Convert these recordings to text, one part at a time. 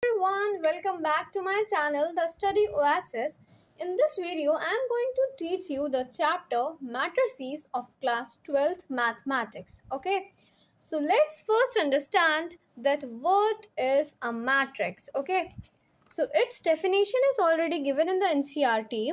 everyone, welcome back to my channel The Study Oasis. In this video, I am going to teach you the chapter Matrices of class 12th Mathematics. Okay, so let's first understand that what is a matrix. Okay, so its definition is already given in the NCERT.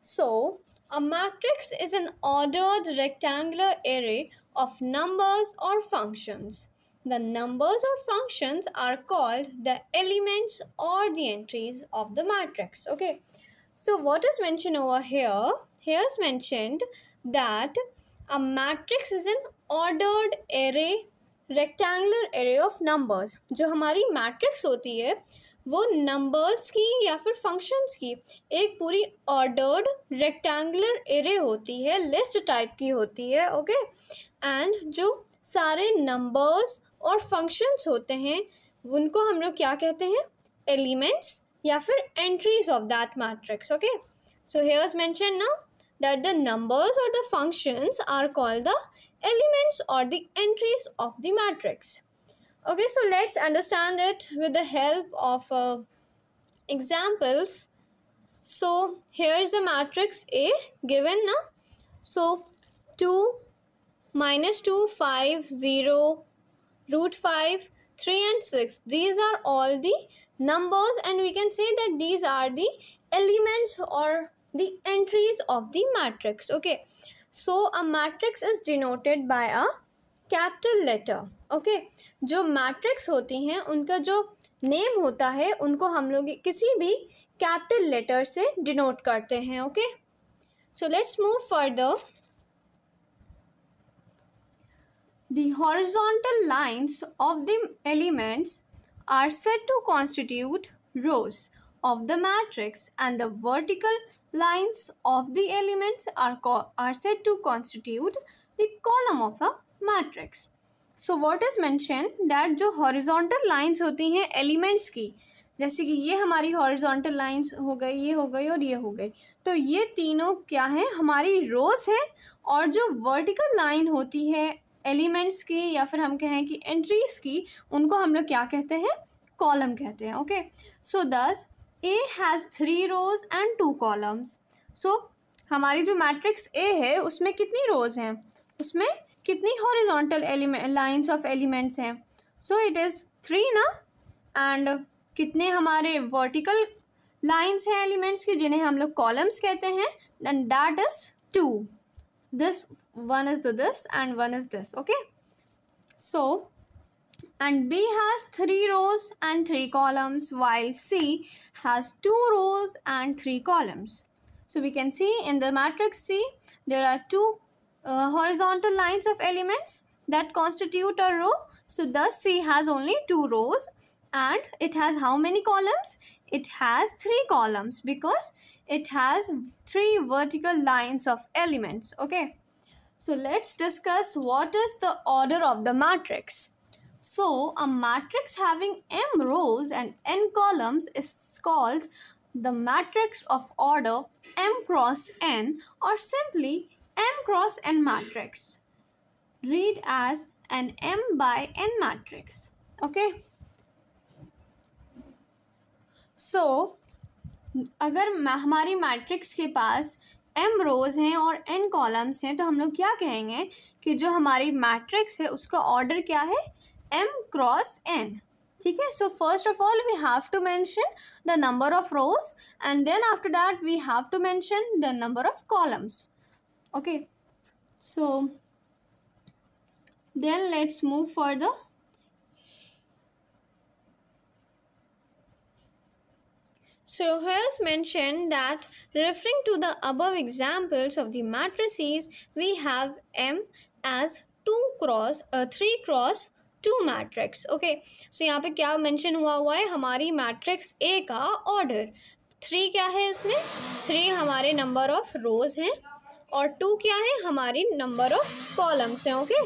So, a matrix is an ordered rectangular array of numbers or functions. The numbers or functions are called the elements or the entries of the matrix. Okay, so what is mentioned over here? Here is mentioned that a matrix is an ordered array, rectangular array of numbers. जो हमारी matrix होती है वो numbers की या फिर functions की एक पूरी ऑर्डर्ड रेक्टेंगुलर एरे होती है, लिस्ट टाइप की होती है. ओके, एंड जो सारे नंबर्स और फंक्शंस होते हैं उनको हम लोग क्या कहते हैं? एलिमेंट्स या फिर entries of that matrix. Okay, so here is mention now that the numbers or the functions are called the elements or the entries of the matrix. Okay, so let's understand it with the help of examples. So here is the matrix A given now. So 2, -2, 5, 0, √5, 3 and 6. These are all the numbers and we can say that these are the elements or the entries of the matrix. Okay, so a matrix is denoted by a capital letter. Okay, जो matrix होती हैं उनका जो name होता है उनको हम लोग किसी भी कैपिटल लेटर से डिनोट करते हैं. Okay, so let's move further. The horizontal lines of the elements are said to constitute rows of the matrix and the vertical lines of the elements are said to constitute the column of a matrix. So what is mentioned that जो horizontal lines होती हैं elements की, जैसे कि ये हमारी horizontal lines हो गई, ये हो गई और ये हो गई, तो ये तीनों क्या हैं? हमारी rows है. और जो vertical line होती है elements की या फिर हम कहें कि entries की, उनको हम लोग क्या कहते हैं? column कहते हैं. Okay, so thus A has 3 rows and 2 columns. So हमारी जो मैट्रिक्स A है उसमें कितनी रोज हैं? उसमें कितनी हॉरिजॉन्टल लाइंस ऑफ एलिमेंट्स हैं? सो इट इज़ 3 ना. एंड कितने हमारे वर्टिकल लाइंस हैं एलिमेंट्स की जिन्हें हम लोग कॉलम्स कहते हैं? And that is 2. This one is this and one is this. Okay, so and B has 3 rows and 3 columns while C has 2 rows and 3 columns. So we can see in the matrix C there are 2 horizontal lines of elements that constitute a row. So thus C has only 2 rows and it has how many columns? It has 3 columns because it has 3 vertical lines of elements. Okay, so let's discuss what is the order of the matrix. So, a matrix having m rows and n columns is called the matrix of order m cross n or simply m cross n matrix. Read as an m by n matrix. Okay. So, अगर हमारी matrix के पास m रोज हैं और n columns हैं तो हम लोग क्या कहेंगे कि जो हमारी मैट्रिक्स है उसका ऑर्डर क्या है? m cross n. ठीक है, so first of all we have to mention the number of rows and then after that we have to mention the number of columns. Okay, so then let's move further. So here is mentioned that referring to the above examples of the matrices we have m as 3 cross 2 matrix. Okay, सो यहाँ पे क्या mention हुआ है? हमारी matrix A का order 3 क्या है? इसमें 3 हमारे नंबर ऑफ रोज हैं और 2 क्या है? हमारी नंबर ऑफ कॉलम्स हैं. ओके,